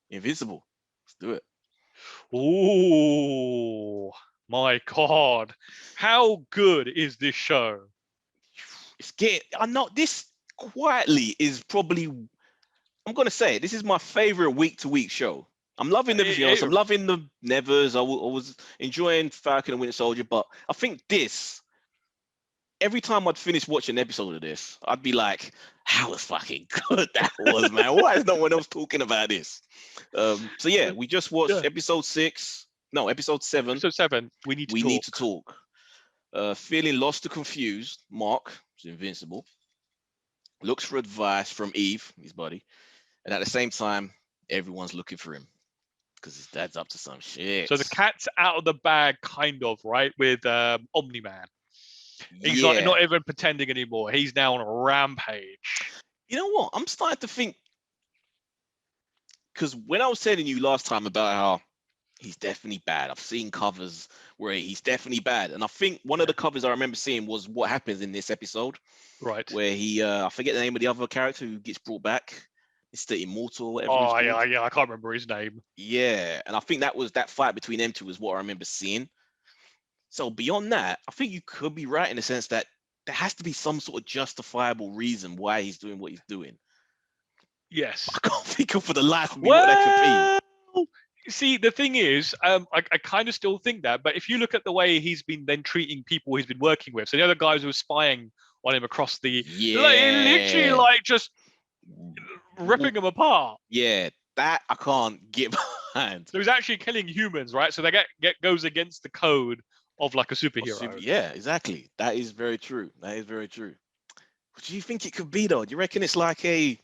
Invincible. Let's do it. Oh my God. How good is this show? It's getting. I'm not. This quietly is probably. I'm gonna say it, this is my favorite week to week show. I'm loving everything else. I'm loving the Nevers. I was enjoying Falcon and Winter Soldier, but I think this. Every time I'd finish watching an episode of this, I'd be like, "How fucking good that was, man! Why is no one else talking about this?" So yeah, we just watched episode 6. No, episode 7. Episode 7. We need to We talk. need to talk. Feeling lost or confused, Mark, who's invincible, looks for advice from Eve, his buddy, and at the same time, everyone's looking for him because his dad's up to some shit. So the cat's out of the bag, kind of, right? With Omni-Man. He's Yeah. not even pretending anymore. He's now on a rampage. You know what? I'm starting to think, because when I was telling you last time about how he's definitely bad, I've seen covers where he's definitely bad, and I think one of the covers I remember seeing was what happens in this episode, right? Where he, I forget the name of the other character who gets brought back. It's the Immortal, whatever. Oh yeah, I can't remember his name. Yeah, and I think that fight between them two was what I remember seeing. So beyond that, I think you could be right in the sense that there has to be some sort of justifiable reason why he's doing what he's doing. Yes. I can't think of for the life of me what that could be. See, the thing is, I kind of still think that, but if you look at the way he's been then treating people he's been working with, so the other guys who were spying on him across the, literally like just ripping them apart. Yeah, that I can't get behind. So he's actually killing humans, right? So they goes against the code of like a superhero. Yeah, exactly. That is very true. That is very true. What do you think it could be, though? Do you reckon it's like a...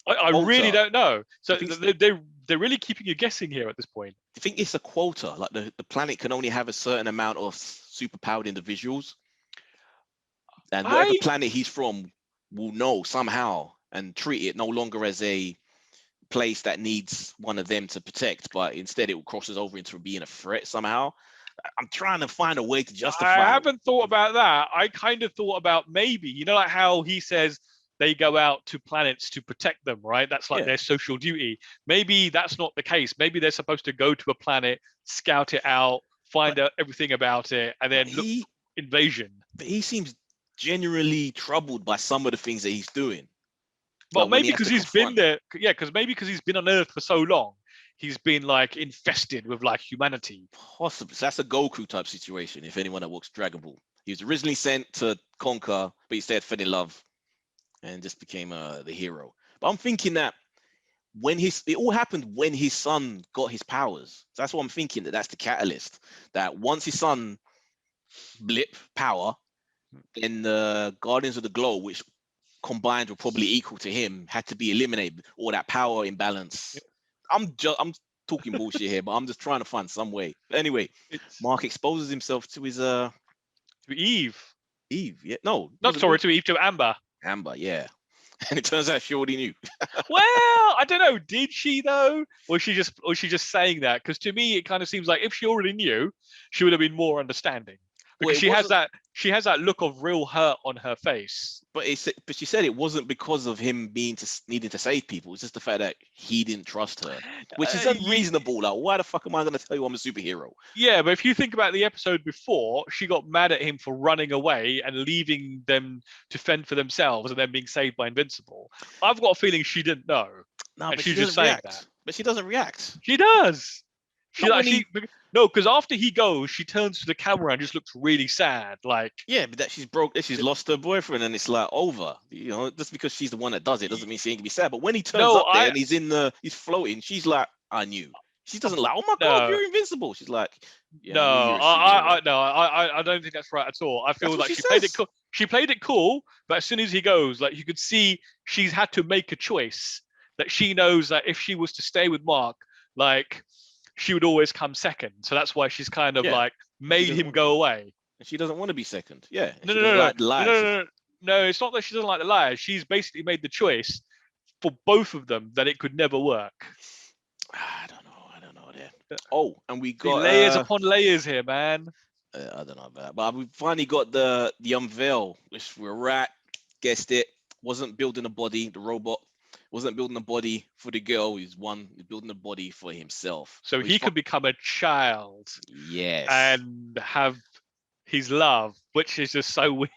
I really don't know. So they're really keeping you guessing here at this point. Do you think it's a quota? Like the planet can only have a certain amount of superpowered individuals? And whatever planet he's from will know somehow and treat it no longer as a place that needs one of them to protect, but instead it crosses over into being a threat somehow. I'm trying to find a way to justify. I haven't thought about that. I kind of thought about maybe, you know, like how he says they go out to planets to protect them, right? That's like their social duty. Maybe that's not the case. Maybe they're supposed to go to a planet, scout it out, find out everything about it, and then look for invasion. But he seems genuinely troubled by some of the things that he's doing. Well, like maybe because he's been there. Yeah, because he's been on Earth for so long. He's been like infested with like humanity. Possibly. So that's a Goku type situation. If anyone that watched Dragon Ball, he was originally sent to conquer, but instead fell in love and just became the hero. But I'm thinking that it all happened when his son got his powers. So that's what I'm thinking, that's the catalyst. That once his son blip power, then the Guardians of the Globe, which combined were probably equal to him, had to be eliminated. All that power imbalance. I'm talking bullshit here, but I'm just trying to find some way. But anyway, Mark exposes himself to his to Eve. Eve, yeah, no, not sorry, to Eve, to Amber. Amber, yeah. And it turns out she already knew. Well, I don't know. Did she though, or she just saying that? Because to me, it kind of seems like if she already knew, she would have been more understanding. Because she has that look of real hurt on her face. But she said it wasn't because of him needing to save people. It's just the fact that he didn't trust her, which is unreasonable. Like, why the fuck am I going to tell you I'm a superhero? Yeah, but if you think about the episode before, she got mad at him for running away and leaving them to fend for themselves and then being saved by Invincible. I've got a feeling she didn't know. No, but she just saying that. But she doesn't react. She does. No, because after he goes, she turns to the camera and just looks really sad. Like, yeah, but that she's broke, that she's lost her boyfriend, and it's like over. You know, just because she's the one that does it doesn't mean she ain't gonna be sad. But when he turns up there and he's floating, she's like, I knew. She doesn't like, oh my god, you're invincible. She's like, yeah, I don't think that's right at all. I feel like she played it cool. She played it cool, but as soon as he goes, like you could see she's had to make a choice. That she knows that if she was to stay with Mark, like she would always come second. So that's why she's kind of like made him go away. And she doesn't want to be second. Yeah. No, it's not that she doesn't like the liars. She's basically made the choice for both of them that it could never work. I don't know that. Oh, and we got layers upon layers here, man. I don't know about that, but we finally got the unveil, which we're guessed it, wasn't building a body, the robot. Wasn't building a body for the girl. He's building a body for himself. So he could become a child. Yes. And have his love, which is just so weird.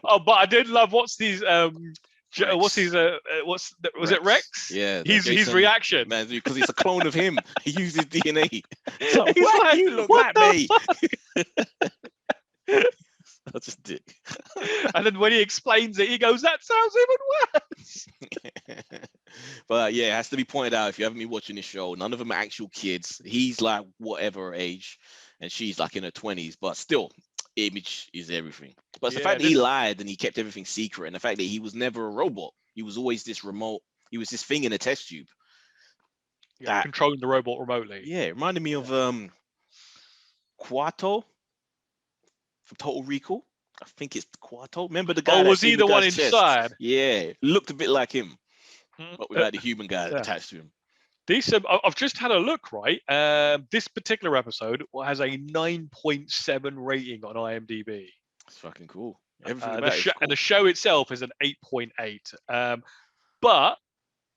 Oh, but I did love what's his what's his was it Rex? Yeah, his reaction, man, because it's a clone of him. He uses DNA. So he's why like, you look what like me? That's just dick. And then when he explains it, he goes, "That sounds even worse." But yeah, it has to be pointed out, if you haven't been watching this show, none of them are actual kids. He's like whatever age, and she's like in her 20s. But still, image is everything. But it's the fact that he lied and he kept everything secret, and the fact that he was never a robot. He was always this remote. He was this thing in a test tube. Yeah, controlling the robot remotely. Yeah, it reminded me of Quato from Total Recall. I think it's Quato. Remember the guy? Oh, was he the one inside? Chest? Yeah, looked a bit like him, but without the human guy attached to him. This I've just had a look, right? This particular episode has a 9.7 rating on IMDb. It's fucking cool. Everything about cool. And the show itself is an 8.8. But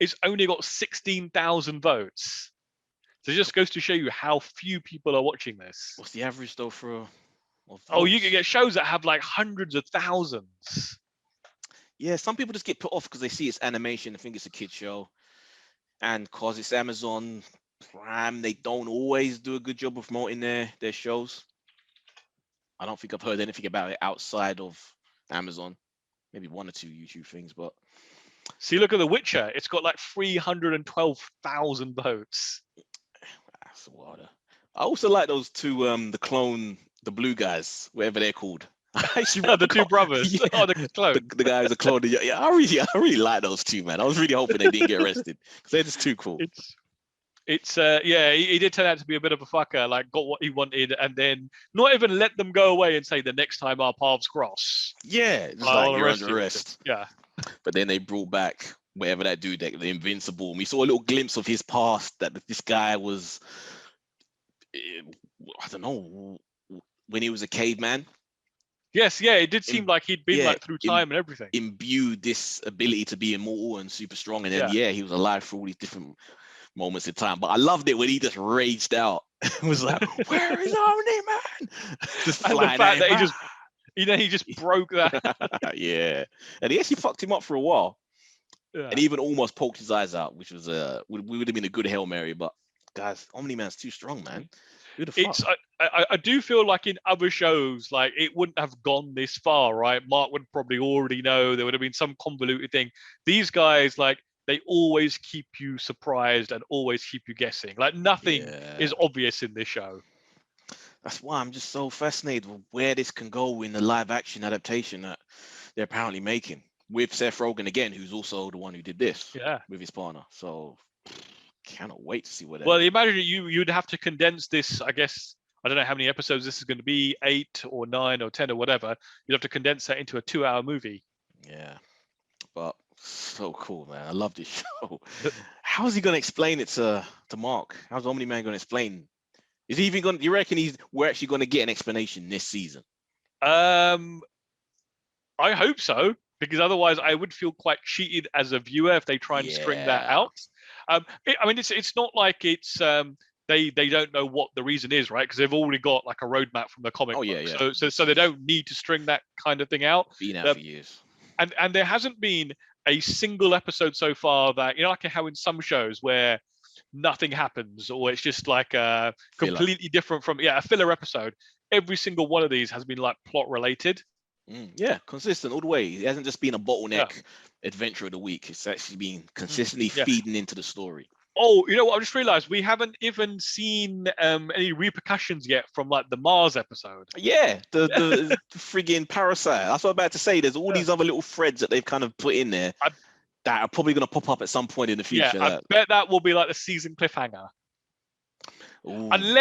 it's only got 16,000 votes. So it just goes to show you how few people are watching this. What's the average though for? Oh, you can get shows that have like hundreds of thousands. Yeah, some people just get put off because they see it's animation. They think it's a kid show, and because it's Amazon Prime, they don't always do a good job of promoting their shows. I don't think I've heard anything about it outside of Amazon. Maybe one or two YouTube things, but see, look at The Witcher. It's got like 312,000 votes. That's water. I also like those two, the blue guys, whatever they're called. The two brothers. Yeah. Oh, the clone. The guy who's a clone. Yeah, I really like those two, man. I was really hoping they didn't get arrested because they're just too cool. It's yeah, he did turn out to be a bit of a fucker. Like, got what he wanted, and then not even let them go away and say the next time our paths cross. Yeah, just like you're under arrest. Yeah. But then they brought back whatever that dude, the Invincible, and we saw a little glimpse of his past. That this guy was, I don't know, when he was a caveman. Yes, yeah, it did seem like he'd been like through time and everything. Imbued this ability to be immortal and super strong, and then he was alive for all these different moments in time. But I loved it when he just raged out. It was like, "Where is Omni Man?" Just and the fact that he just broke that. Yeah, and he actually fucked him up for a while, and even almost poked his eyes out, which was would have been a good Hail Mary. But guys, Omni Man's too strong, man. I do feel like in other shows, like it wouldn't have gone this far, right? Mark would probably already know. There would have been some convoluted thing. These guys, like, they always keep you surprised and always keep you guessing. Like, nothing is obvious in this show. That's why I'm just so fascinated with where this can go in the live action adaptation that they're apparently making with Seth Rogen again, who's also the one who did this with his partner. So cannot wait to see what. Well, imagine you'd have to condense this. I guess I don't know how many episodes this is going to be, 8 or 9 or 10 or whatever. You'd have to condense that into a 2-hour movie. Yeah, but so cool, man. I love this show. How is he going to explain it to Mark? How's Omni Man going to explain? Is he even going? Do you reckon we're actually going to get an explanation this season? I hope so, because otherwise I would feel quite cheated as a viewer if they try and string that out. I mean, it's not like it's they don't know what the reason is, right? Because they've already got like a roadmap from the comic book. So they don't need to string that kind of thing out. Been out for years. And there hasn't been a single episode so far that, like how in some shows where nothing happens, or it's just like a completely different from a filler episode. Every single one of these has been like plot related. Yeah, consistent all the way. It hasn't just been a bottleneck adventure of the week. It's actually been consistently feeding into the story. Oh, you know what? I just realized we haven't even seen any repercussions yet from like the Mars episode. Yeah, the friggin' parasite. That's what I'm about to say. There's all these other little threads that they've kind of put in there that are probably going to pop up at some point in the future. Yeah, I bet that will be like the season cliffhanger. Ooh. Unless